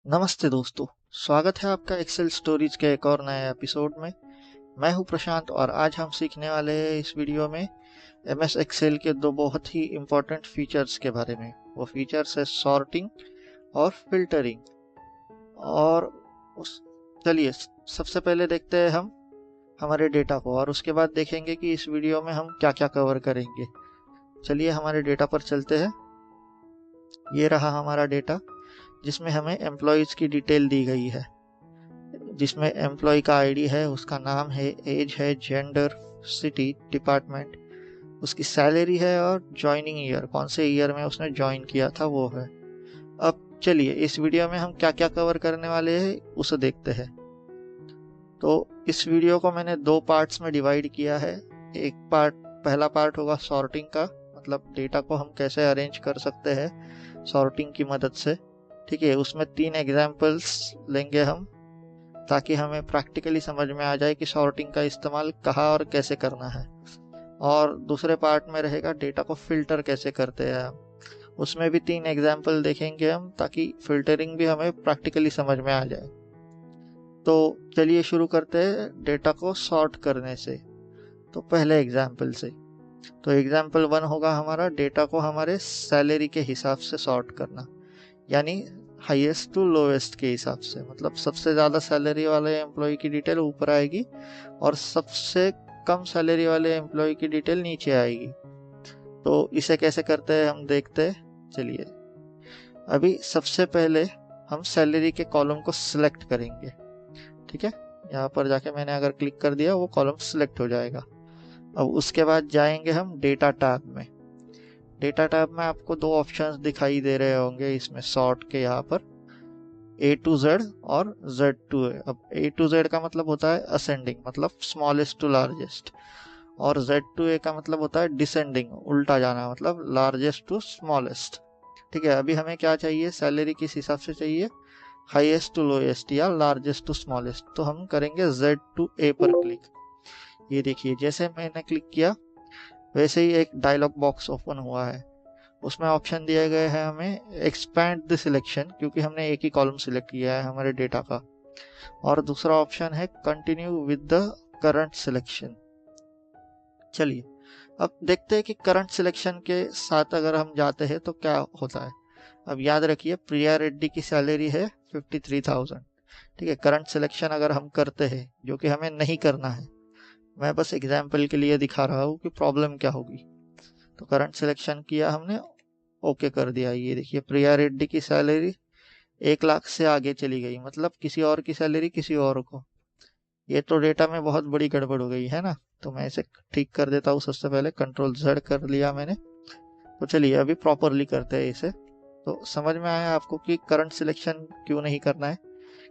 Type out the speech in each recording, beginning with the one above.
नमस्ते दोस्तों। स्वागत है आपका एक्सेल स्टोरीज के एक और नए एपिसोड में। मैं हूं प्रशांत और आज हम सीखने वाले हैं इस वीडियो में एमएस एक्सेल के दो बहुत ही इम्पोर्टेंट फीचर्स के बारे में। वो फीचर्स है सॉर्टिंग और फिल्टरिंग। और उस चलिए सबसे पहले देखते हैं हम हमारे डेटा को और उसके बाद देखेंगे कि इस वीडियो में हम क्या क्या कवर करेंगे। चलिए हमारे डेटा पर चलते हैं। ये रहा हमारा डेटा जिसमें हमें एम्प्लॉयज़ की डिटेल दी गई है, जिसमें एम्प्लॉय का आईडी है, उसका नाम है, एज है, जेंडर, सिटी, डिपार्टमेंट, उसकी सैलरी है और ज्वाइनिंग ईयर, कौन से ईयर में उसने ज्वाइन किया था वो है। अब चलिए इस वीडियो में हम क्या क्या कवर करने वाले हैं उसे देखते हैं। तो इस वीडियो को मैंने दो पार्ट्स में डिवाइड किया है। पहला पार्ट होगा सॉर्टिंग का, मतलब डेटा को हम कैसे अरेंज कर सकते हैं सॉर्टिंग की मदद से। ठीक है, उसमें 3 एग्जाम्पल्स लेंगे हम ताकि हमें प्रैक्टिकली समझ में आ जाए कि सॉर्टिंग का इस्तेमाल कहाँ और कैसे करना है। और दूसरे पार्ट में रहेगा डेटा को फिल्टर कैसे करते हैं हम, उसमें भी 3 एग्जाम्पल देखेंगे हम ताकि फिल्टरिंग भी हमें प्रैक्टिकली समझ में आ जाए। तो चलिए शुरू करते हैं डेटा को सॉर्ट करने से। तो पहले एग्जाम्पल से, तो एग्जाम्पल 1 होगा हमारा डेटा को हमारे सैलरी के हिसाब से सॉर्ट करना, यानी हाईएस्ट टू लोएस्ट के हिसाब से। मतलब सबसे ज़्यादा सैलरी वाले एम्प्लॉय की डिटेल ऊपर आएगी और सबसे कम सैलरी वाले एम्प्लॉय की डिटेल नीचे आएगी। तो इसे कैसे करते हैं हम देखते हैं। चलिए अभी सबसे पहले हम सैलरी के कॉलम को सिलेक्ट करेंगे। ठीक है, यहाँ पर जाके मैंने अगर क्लिक कर दिया वो कॉलम सिलेक्ट हो जाएगा। अब उसके बाद जाएंगे हम डेटा टैब में। डेटा टैब में आपको दो ऑप्शंस दिखाई दे रहे होंगे इसमें सॉर्ट के, यहाँ पर A to Z और Z to A। अब A to Z का मतलब होता है असेंडिंग, मतलब स्मॉलेस्ट टू लार्जेस्ट, और Z to A का मतलब होता है डिसेंडिंग, उल्टा जाना, मतलब लार्जेस्ट टू स्मॉलेस्ट। ठीक है, अभी हमें क्या चाहिए, सैलरी किस हिसाब से चाहिए, हाईएस्ट टू लोएस्ट या लार्जेस्ट टू स्मॉलेस्ट। तो हम करेंगे Z to A पर क्लिक। ये देखिए जैसे मैंने क्लिक किया वैसे ही एक डायलॉग बॉक्स ओपन हुआ है। उसमें ऑप्शन दिए गए हैं हमें एक्सपैंड द सिलेक्शन, क्योंकि हमने एक ही कॉलम सिलेक्ट किया है हमारे डेटा का, और दूसरा ऑप्शन है continue with the current selection. चलिए अब देखते हैं कि करंट सिलेक्शन के साथ अगर हम जाते हैं तो क्या होता है। अब याद रखिए प्रिया रेड्डी की सैलरी है 53,000। ठीक है, करंट सिलेक्शन अगर हम करते हैं, जो कि हमें नहीं करना है, मैं बस एग्जाम्पल के लिए दिखा रहा हूँ कि प्रॉब्लम क्या होगी। तो करंट सिलेक्शन किया हमने, ओके कर दिया। ये देखिए प्रिया रेड्डी की सैलरी 1 लाख से आगे चली गई, मतलब किसी और की सैलरी किसी और को। ये तो डेटा में बहुत बड़ी गड़बड़ हो गई है ना। तो मैं इसे ठीक कर देता हूँ। सबसे पहले कंट्रोल Z कर लिया मैंने। तो चलिए अभी प्रॉपरली करते हैं इसे। तो समझ में आया आपको कि करंट सिलेक्शन क्यों नहीं करना है,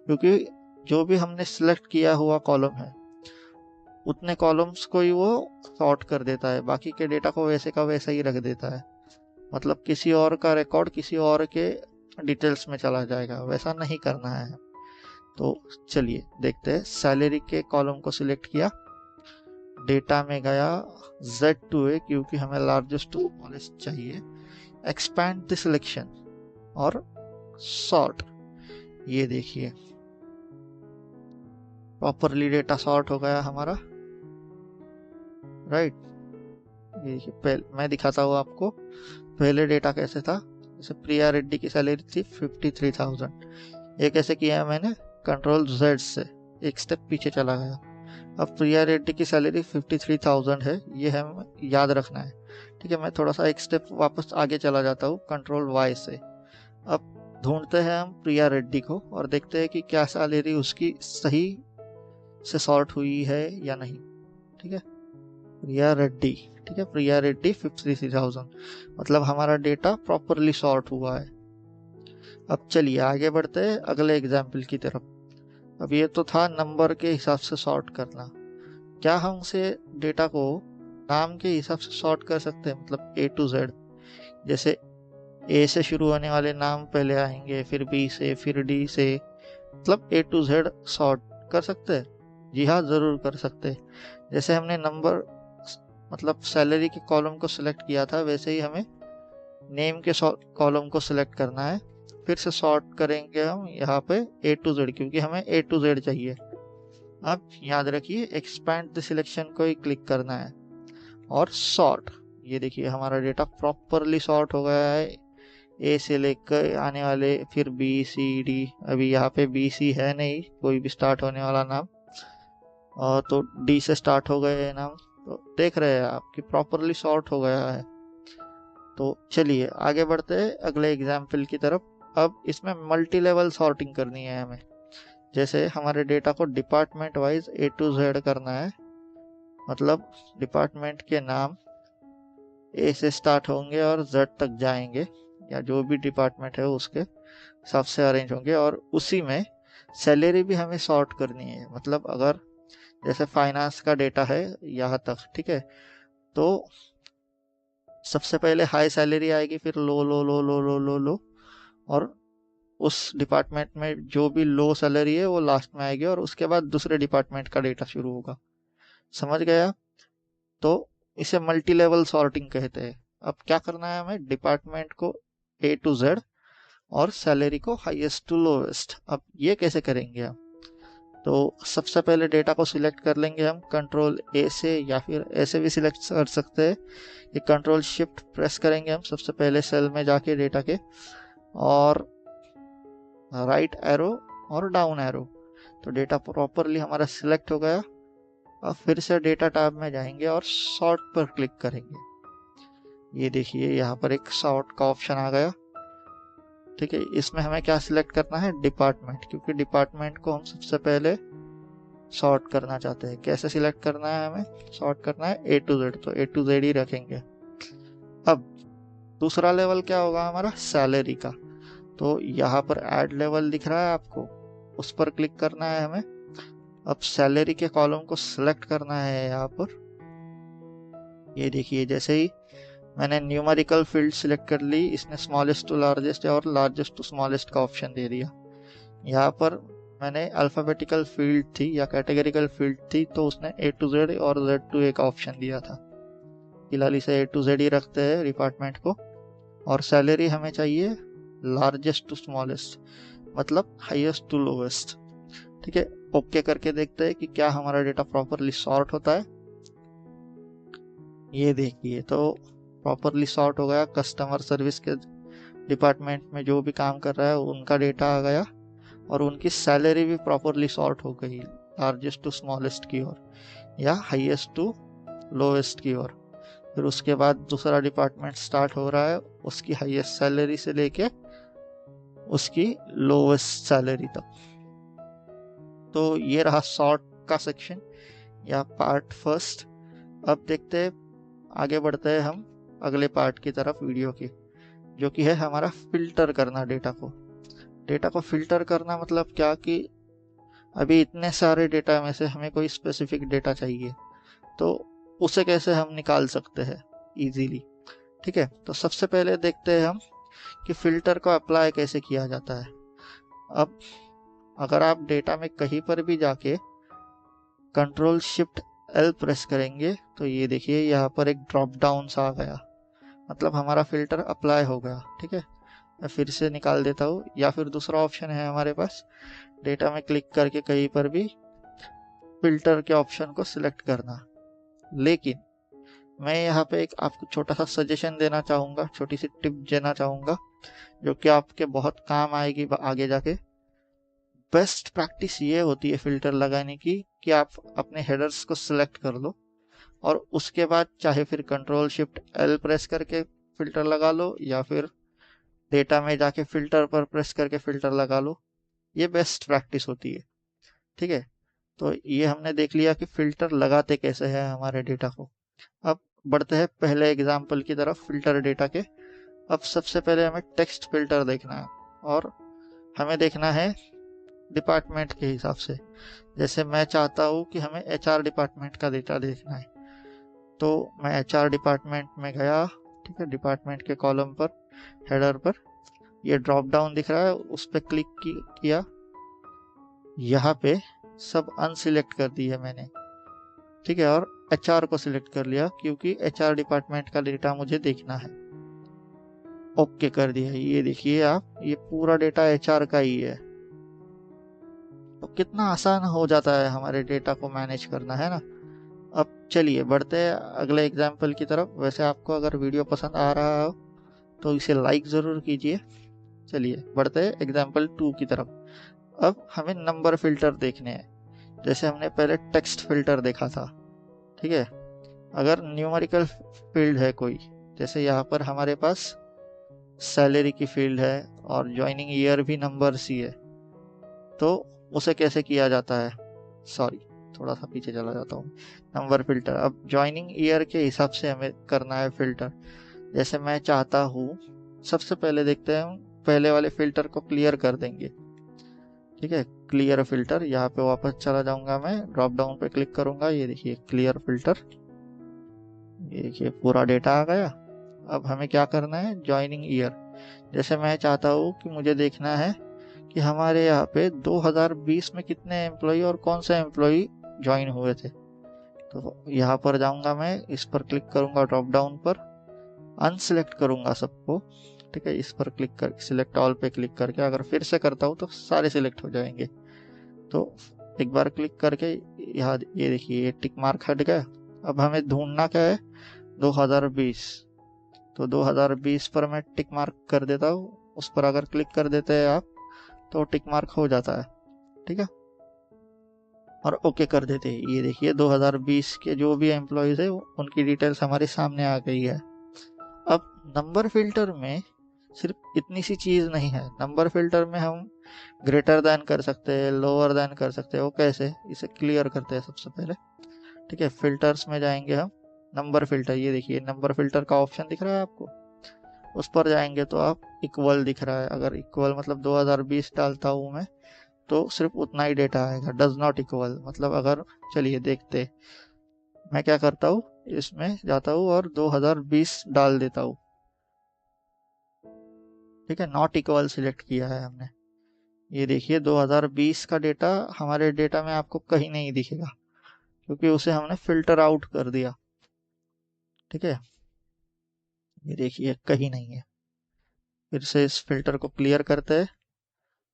क्योंकि जो भी हमने सिलेक्ट किया हुआ कॉलम है उतने कॉलम्स को ही वो सॉर्ट कर देता है, बाकी के डेटा को वैसे का वैसा ही रख देता है। मतलब किसी और का रिकॉर्ड किसी और के डिटेल्स में चला जाएगा, वैसा नहीं करना है। तो चलिए देखते हैं। सैलरी के कॉलम को सिलेक्ट किया, डेटा में गया, Z to A क्योंकि हमें लार्जेस्ट टू स्मॉलेस्ट चाहिए, एक्सपैंड द सिलेक्शन और सॉर्ट। ये देखिए प्रॉपरली डेटा सॉर्ट हो गया हमारा, राइट। ये देखिए पहले मैं दिखाता हूँ आपको पहले डेटा कैसे था। जैसे प्रिया रेड्डी की सैलरी थी 53,000। ये कैसे किया मैंने, कंट्रोल Z से एक स्टेप पीछे चला गया। अब प्रिया रेड्डी की सैलरी 53,000 है, ये हमें याद रखना है। ठीक है, मैं थोड़ा सा एक स्टेप वापस आगे चला जाता हूँ कंट्रोल Y से। अब ढूंढते हैं हम प्रिया रेड्डी को और देखते हैं कि क्या सैलरी उसकी सही से सॉर्ट हुई है या नहीं। ठीक है, प्रिया रेड्डी, ठीक है, प्रिया रेड्डी 53,000, मतलब हमारा डेटा प्रॉपरली सॉर्ट हुआ है। अब चलिए आगे बढ़ते हैं अगले एग्जाम्पल की तरफ। अब ये तो था नंबर के हिसाब से सॉर्ट करना। क्या हम से डेटा को नाम के हिसाब से सॉर्ट कर सकते हैं, मतलब A to Z। जैसे A से शुरू होने वाले नाम पहले आएंगे, फिर B से, फिर D से, मतलब A to Z सॉर्ट कर सकते हैं। जी हाँ, जरूर कर सकते हैं। जैसे हमने नंबर मतलब सैलरी के कॉलम को सिलेक्ट किया था, वैसे ही हमें नेम के कॉलम को सिलेक्ट करना है फिर से सॉर्ट करेंगे हम यहाँ पे A to Z, क्योंकि हमें A to Z चाहिए। अब याद रखिए एक्सपैंड द सिलेक्शन को ही क्लिक करना है और सॉर्ट। ये देखिए हमारा डेटा प्रॉपरली सॉर्ट हो गया है, ए से लेकर आने वाले, फिर बी सी डी। अभी यहाँ पे बी सी है नहीं कोई भी स्टार्ट होने वाला नाम, और तो डी से स्टार्ट हो गए हैं नाम। तो देख रहे हैं आपकी प्रॉपरली सॉर्ट हो गया है। तो चलिए आगे बढ़ते हैं अगले एग्जाम्पल की तरफ। अब इसमें मल्टी लेवल सॉर्टिंग करनी है हमें। जैसे हमारे डेटा को department wise A to Z करना है, मतलब डिपार्टमेंट के नाम ए से स्टार्ट होंगे और Z तक जाएंगे, या जो भी डिपार्टमेंट है उसके हिसाब से अरेंज होंगे। और उसी में सैलरी भी हमें सॉर्ट करनी है। मतलब अगर जैसे फाइनेंस का डेटा है यहाँ तक, ठीक है, तो सबसे पहले हाई सैलरी आएगी, फिर लो लो लो लो लो लो लो, और उस डिपार्टमेंट में जो भी लो सैलरी है वो लास्ट में आएगी, और उसके बाद दूसरे डिपार्टमेंट का डेटा शुरू होगा। समझ गया? तो इसे मल्टी लेवल सॉर्टिंग कहते हैं। अब क्या करना है हमें, डिपार्टमेंट को A to Z और सैलरी को हाईएस्ट टू लोवेस्ट। अब ये कैसे करेंगे हम? तो सबसे पहले डेटा को सिलेक्ट कर लेंगे हम कंट्रोल A से, या फिर ऐसे भी सिलेक्ट कर सकते हैं। ये कंट्रोल शिफ्ट प्रेस करेंगे हम सबसे पहले सेल में जाके डेटा के, और राइट एरो और डाउन एरो। तो डेटा प्रॉपरली हमारा सिलेक्ट हो गया। अब फिर से डेटा टैब में जाएंगे और सॉर्ट पर क्लिक करेंगे। ये देखिए यहाँ पर एक सॉर्ट का ऑप्शन आ गया। ठीक है, इसमें हमें क्या सिलेक्ट करना है, डिपार्टमेंट, क्योंकि डिपार्टमेंट को हम सबसे पहले सॉर्ट करना चाहते हैं। कैसे सिलेक्ट करना है, हमें सॉर्ट करना है A to Z, तो A to Z ही रखेंगे। अब दूसरा लेवल क्या होगा हमारा, सैलरी का। तो यहाँ पर ऐड लेवल दिख रहा है आपको, उस पर क्लिक करना है हमें। अब सैलरी के कॉलम को सिलेक्ट करना है यहाँ पर। ये देखिए जैसे ही मैंने न्यूमेरिकल फील्ड सिलेक्ट कर ली, इसने स्मॉलेस्ट टू लार्जेस्ट और लार्जेस्ट टू स्मॉलेस्ट का ऑप्शन दे दिया। यहाँ पर मैंने अल्फाबेटिकल फील्ड थी या कैटेगरिकल फील्ड थी, तो उसने A to Z और Z to A का ऑप्शन दिया था। फिलहाल इसे A to Z ही रखते हैं डिपार्टमेंट को। और सैलरी हमें चाहिए लार्जेस्ट टू स्मॉलेस्ट, मतलब हाईएस्ट टू लोवेस्ट। ठीक है, ओके करके देखते हैं कि क्या हमारा डेटा प्रॉपरली सॉर्ट होता है। ये देखिए तो प्रॉपरली सॉर्ट हो गया। कस्टमर सर्विस के डिपार्टमेंट में जो भी काम कर रहा है उनका डेटा आ गया, और उनकी सैलरी भी प्रॉपरली सॉर्ट हो गई, लार्जेस्ट टू स्मॉलेस्ट की ओर या हाईएस्ट टू लोवेस्ट की ओर। फिर उसके बाद दूसरा डिपार्टमेंट स्टार्ट हो रहा है, उसकी हाईएस्ट सैलरी से लेके उसकी लोवेस्ट सैलरी तक। तो ये रहा सॉर्ट का सेक्शन या पार्ट फर्स्ट। अब देखते हैं, आगे बढ़ते हैं हम अगले पार्ट की तरफ वीडियो की, जो कि है हमारा फिल्टर करना डेटा को। डेटा को फिल्टर करना मतलब क्या, कि अभी इतने सारे डेटा में से हमें कोई स्पेसिफिक डेटा चाहिए, तो उसे कैसे हम निकाल सकते हैं इजीली। ठीक है, तो सबसे पहले देखते हैं हम कि फिल्टर को अप्लाई कैसे किया जाता है। अब अगर आप डेटा में कहीं पर भी जाके कंट्रोल शिफ्ट L प्रेस करेंगे, तो ये देखिए यहाँ पर एक ड्रॉप डाउन सा आ गया, मतलब हमारा फिल्टर अप्लाई हो गया। ठीक है, मैं फिर से निकाल देता हूँ। या फिर दूसरा ऑप्शन है हमारे पास, डेटा में क्लिक करके कहीं पर भी फिल्टर के ऑप्शन को सिलेक्ट करना। लेकिन मैं यहाँ पे एक आपको छोटा सा सजेशन देना चाहूँगा, छोटी सी टिप देना चाहूँगा, जो कि आपके बहुत काम आएगी आगे जाके। बेस्ट प्रैक्टिस ये होती है फिल्टर लगाने की, कि आप अपने हेडर्स को सिलेक्ट कर लो, और उसके बाद चाहे फिर कंट्रोल शिफ्ट L प्रेस करके फिल्टर लगा लो, या फिर डेटा में जाके फिल्टर पर प्रेस करके फिल्टर लगा लो। ये बेस्ट प्रैक्टिस होती है। ठीक है, तो ये हमने देख लिया कि फिल्टर लगाते कैसे हैं हमारे डेटा को। अब बढ़ते हैं पहले एग्जाम्पल की तरफ फिल्टर डेटा के। अब सबसे पहले हमें टेक्स्ट फिल्टर देखना है, और हमें देखना है डिपार्टमेंट के हिसाब से। जैसे मैं चाहता हूँ कि हमें HR डिपार्टमेंट का डेटा देखना है, तो मैं HR डिपार्टमेंट में गया। ठीक है, डिपार्टमेंट के कॉलम पर हेडर पर ये ड्रॉप डाउन दिख रहा है, उस पर क्लिक किया। यहाँ पे सब अनसिलेक्ट कर दी है मैंने। ठीक है, और HR को सिलेक्ट कर लिया, क्योंकि HR डिपार्टमेंट का डेटा मुझे देखना है। ओके कर दिया। ये देखिए आप, ये पूरा डेटा एचआर का ही है। तो कितना आसान हो जाता है हमारे डेटा को मैनेज करना, है ना। अब चलिए बढ़ते हैं अगले एग्जाम्पल की तरफ। वैसे आपको अगर वीडियो पसंद आ रहा हो तो इसे लाइक ज़रूर कीजिए। चलिए बढ़ते हैं एग्जाम्पल 2 की तरफ। अब हमें नंबर फिल्टर देखने हैं। जैसे हमने पहले टेक्स्ट फिल्टर देखा था, ठीक है। अगर न्यूमेरिकल फील्ड है कोई, जैसे यहाँ पर हमारे पास सैलरी की फील्ड है और ज्वाइनिंग ईयर भी नंबर्स ही है, तो उसे कैसे किया जाता है। सॉरी, थोड़ा सा पीछे चला जाता हूँ। नंबर फिल्टर, अब ज्वाइनिंग ईयर के हिसाब से हमें करना है फिल्टर। जैसे मैं चाहता हूँ, सबसे पहले देखते हैं, पहले वाले फिल्टर को क्लियर कर देंगे, ठीक है। क्लियर फिल्टर, यहाँ पे वापस चला जाऊंगा मैं, ड्रॉप डाउन पे क्लिक करूंगा। ये देखिए क्लियर फिल्टर, ये देखिए पूरा डेटा आ गया। अब हमें क्या करना है, ज्वाइनिंग ईयर। जैसे मैं चाहता हूँ कि मुझे देखना है कि हमारे यहाँ पे 2020 में कितने एम्प्लॉय और कौन से एम्प्लॉय ज्वाइन हुए थे। तो यहाँ पर जाऊंगा मैं, इस पर क्लिक करूंगा, ड्रॉप डाउन पर अनसिलेक्ट करूंगा सबको, ठीक है। इस पर क्लिक कर, सिलेक्ट ऑल पे क्लिक करके अगर फिर से करता हूँ तो सारे सिलेक्ट हो जाएंगे। तो एक बार क्लिक करके यहाँ ये देखिए ये टिक मार्क हट गया। अब हमें ढूंढना क्या है, 2020। तो 2020 पर मैं टिक मार्क कर देता हूँ। उस पर अगर क्लिक कर देते हैं आप तो टिक मार्क हो जाता है, ठीक है। और ओके कर देते हैं। ये देखिए 2020 के जो भी एम्प्लॉयज है उनकी डिटेल्स हमारे सामने आ गई है। अब नंबर फिल्टर में सिर्फ इतनी सी चीज नहीं है। नंबर फिल्टर में हम ग्रेटर देन कर सकते हैं, लोअर देन कर सकते हैं। वो कैसे, इसे क्लियर करते हैं सबसे पहले, ठीक है। फिल्टर्स में जाएंगे हम, नंबर फिल्टर, ये देखिए नंबर फिल्टर का ऑप्शन दिख रहा है आपको। उस पर जाएंगे तो आप इक्वल दिख रहा है। अगर इक्वल मतलब 2020 डालता हूँ मैं तो सिर्फ उतना ही डेटा आएगा। डज नॉट इक्वल मतलब अगर, चलिए देखते, मैं क्या करता हूँ, इसमें जाता हूँ और 2020 डाल देता हूँ, ठीक है। नॉट इक्वल सिलेक्ट किया है हमने। ये देखिए 2020 का डेटा हमारे डेटा में आपको कहीं नहीं दिखेगा, क्योंकि उसे हमने फिल्टर आउट कर दिया, ठीक है। ये देखिए कहीं नहीं है। फिर से इस फिल्टर को क्लियर करते हैं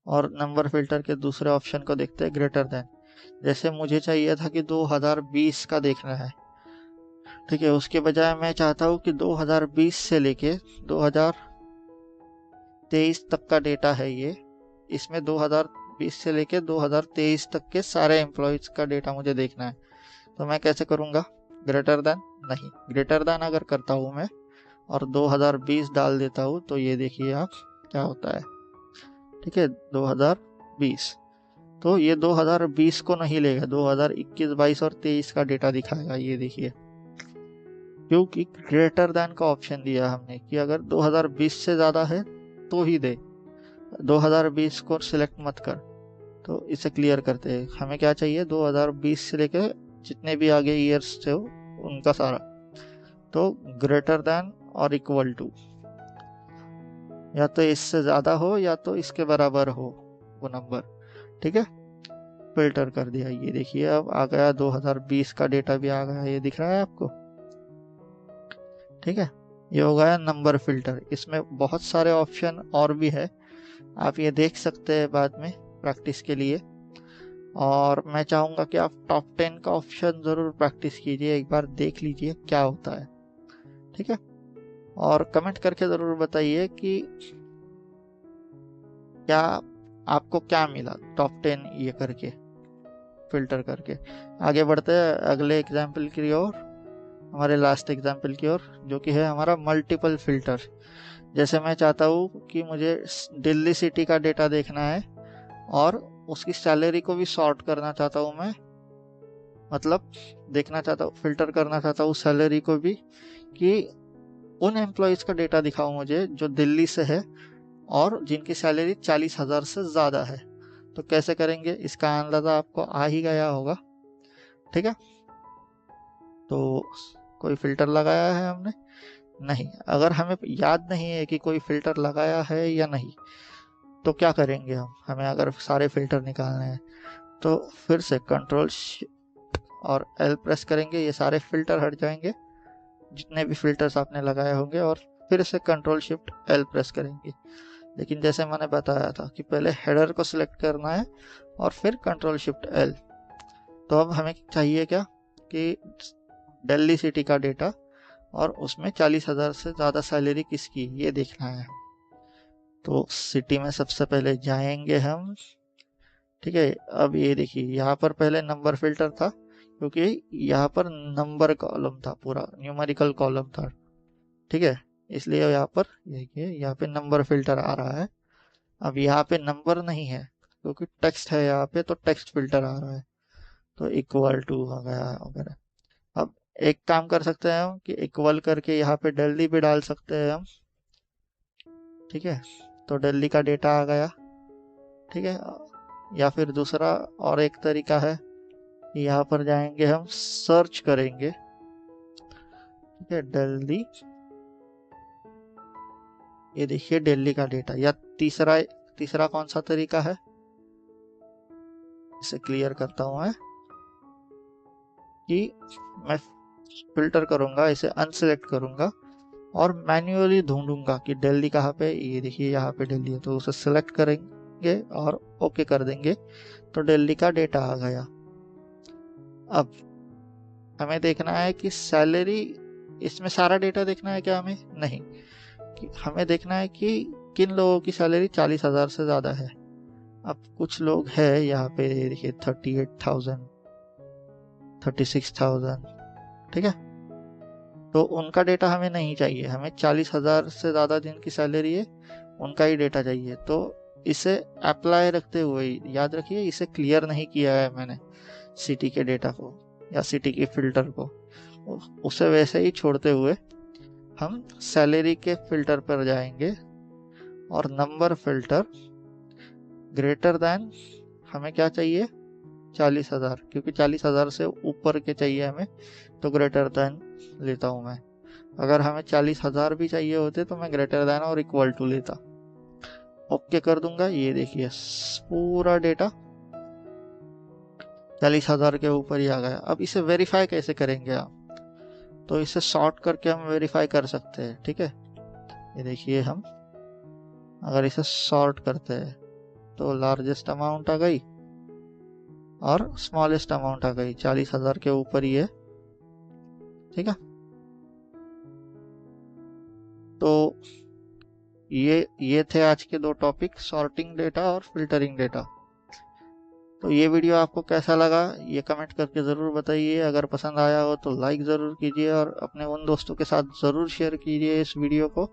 और नंबर फिल्टर के दूसरे ऑप्शन को देखते हैं, ग्रेटर देन। जैसे मुझे चाहिए था कि 2020 का देखना है, ठीक है। उसके बजाय मैं चाहता हूँ कि 2020 से लेके 2023 तक का डेटा है ये। इसमें 2020 से लेके 2023 तक के सारे एम्प्लॉयज का डेटा मुझे देखना है। तो मैं कैसे करूँगा, ग्रेटर देन, नहीं, ग्रेटर देन अगर करता हूँ मैं और 2020 डाल देता हूँ तो ये देखिए आप क्या होता है, ठीक है। 2020, तो ये 2020 को नहीं लेगा, 2021, 22 और 23 का डेटा दिखाएगा। ये देखिए, क्योंकि ग्रेटर देन का ऑप्शन दिया हमने कि अगर 2020 से ज़्यादा है तो ही दे, 2020 को सिलेक्ट मत कर। तो इसे क्लियर करते हैं। हमें क्या चाहिए, 2020 से लेके जितने भी आगे ईयर्स थे उनका सारा। तो ग्रेटर देन और इक्वल टू, या तो इससे ज़्यादा हो या तो इसके बराबर हो वो नंबर, ठीक है। फिल्टर कर दिया। ये देखिए अब आ गया, 2020 का डेटा भी आ गया, ये दिख रहा है आपको, ठीक है। ये हो गया नंबर फिल्टर। इसमें बहुत सारे ऑप्शन और भी है, आप ये देख सकते हैं बाद में प्रैक्टिस के लिए। और मैं चाहूँगा कि आप टॉप 10 का ऑप्शन ज़रूर प्रैक्टिस कीजिए, एक बार देख लीजिए क्या होता है, ठीक है। और कमेंट करके ज़रूर बताइए कि क्या आपको क्या मिला टॉप 10 ये करके, फिल्टर करके। आगे बढ़ते हैं अगले एग्जाम्पल की ओर, हमारे लास्ट एग्जाम्पल की ओर, जो कि है हमारा मल्टीपल फिल्टर। जैसे मैं चाहता हूँ कि मुझे दिल्ली सिटी का डेटा देखना है और उसकी सैलरी को भी सॉर्ट करना चाहता हूँ मैं, मतलब देखना चाहता हूँ, फिल्टर करना चाहता हूँ सैलरी को भी, कि उन एम्प्लॉयज़ का डेटा दिखाओ मुझे जो दिल्ली से है और जिनकी सैलरी 40,000 से ज़्यादा है। तो कैसे करेंगे, इसका अंदाज़ा आपको आ ही गया होगा, ठीक है। तो कोई फिल्टर लगाया है हमने नहीं। अगर हमें याद नहीं है कि कोई फिल्टर लगाया है या नहीं तो क्या करेंगे हम, हमें अगर सारे फिल्टर निकालने हैं तो फिर से कंट्रोल और एल प्रेस करेंगे, ये सारे फिल्टर हट जाएंगे जितने भी फिल्टर्स आपने लगाए होंगे, और फिर से कंट्रोल शिफ्ट एल प्रेस करेंगे। लेकिन जैसे मैंने बताया था कि पहले हेडर को सिलेक्ट करना है और फिर कंट्रोल शिफ्ट एल। तो अब हमें चाहिए क्या कि दिल्ली सिटी का डेटा और उसमें 40,000 से ज़्यादा सैलरी किसकी, ये देखना है। तो सिटी में सबसे पहले जाएंगे हम। ठीक है, अब ये देखिए यहाँ पर पहले नंबर फिल्टर था, क्योंकि यहाँ पर नंबर कॉलम था, पूरा न्यूमेरिकल कॉलम था। ठीक है, इसलिए यहाँ पर देखिए यहाँ पे नंबर फिल्टर आ रहा है। अब यहाँ पे नंबर नहीं है क्योंकि टेक्स्ट है यहाँ पे, तो टेक्स्ट फिल्टर आ रहा है, तो इक्वल टू हो गया वगैरह। अब एक काम कर सकते हैं हम कि इक्वल करके यहाँ पे दिल्ली भी डाल सकते हैं हम। ठीक है, तो दिल्ली का डेटा आ गया। ठीक है, या फिर दूसरा और एक तरीका है, यहाँ पर जाएंगे हम सर्च करेंगे। ठीक है, दिल्ली, ये देखिए दिल्ली का डेटा। या तीसरा कौन सा तरीका है, इसे क्लियर करता हूं मैं, कि मैं फिल्टर करूंगा, इसे अनसिलेक्ट करूंगा और मैन्युअली ढूंढूंगा कि दिल्ली कहाँ पे। ये देखिए यहाँ पे दिल्ली है, तो उसे सिलेक्ट करेंगे और ओके कर देंगे, तो दिल्ली का डेटा आ गया। अब हमें देखना है कि सैलरी, इसमें सारा डेटा देखना है क्या हमें, नहीं, कि हमें देखना है कि किन लोगों की सैलरी 40,000 से ज़्यादा है। अब कुछ लोग हैं यहाँ पे देखिए 38,000, 36,000। ठीक है, तो उनका डेटा हमें नहीं चाहिए, हमें 40,000 से ज़्यादा जिनकी सैलरी है उनका ही डेटा चाहिए। तो इसे अप्लाई रखते हुए, याद रखिए इसे क्लियर नहीं किया है मैंने सिटी के डेटा को या सिटी के फिल्टर को, उसे वैसे ही छोड़ते हुए हम सैलरी के फिल्टर पर जाएंगे और नंबर फिल्टर ग्रेटर देन, हमें क्या चाहिए 40,000, क्योंकि 40,000 से ऊपर के चाहिए हमें, तो ग्रेटर देन लेता हूं मैं। अगर हमें 40,000 भी चाहिए होते तो मैं ग्रेटर देन और इक्वल टू लेता। ओके कर दूंगा, ये देखिए पूरा डेटा 40,000 के ऊपर ही आ गया। अब इसे वेरीफाई कैसे करेंगे आप, तो इसे सॉर्ट करके हम वेरीफाई कर सकते हैं। ठीक है, ये देखिए हम अगर इसे सॉर्ट करते हैं तो लार्जेस्ट अमाउंट आ गई और स्मॉलेस्ट अमाउंट आ गई, 40,000 के ऊपर ही है। ठीक है, तो ये थे आज के दो टॉपिक, सॉर्टिंग डेटा और फिल्टरिंग डेटा। तो ये वीडियो आपको कैसा लगा ये कमेंट करके ज़रूर बताइए। अगर पसंद आया हो तो लाइक ज़रूर कीजिए और अपने उन दोस्तों के साथ ज़रूर शेयर कीजिए इस वीडियो को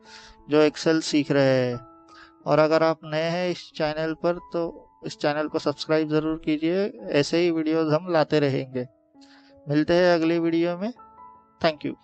जो एक्सेल सीख रहे हैं। और अगर आप नए हैं इस चैनल पर तो इस चैनल को सब्सक्राइब ज़रूर कीजिए, ऐसे ही वीडियोज़ हम लाते रहेंगे। मिलते हैं अगली वीडियो में। Thank you.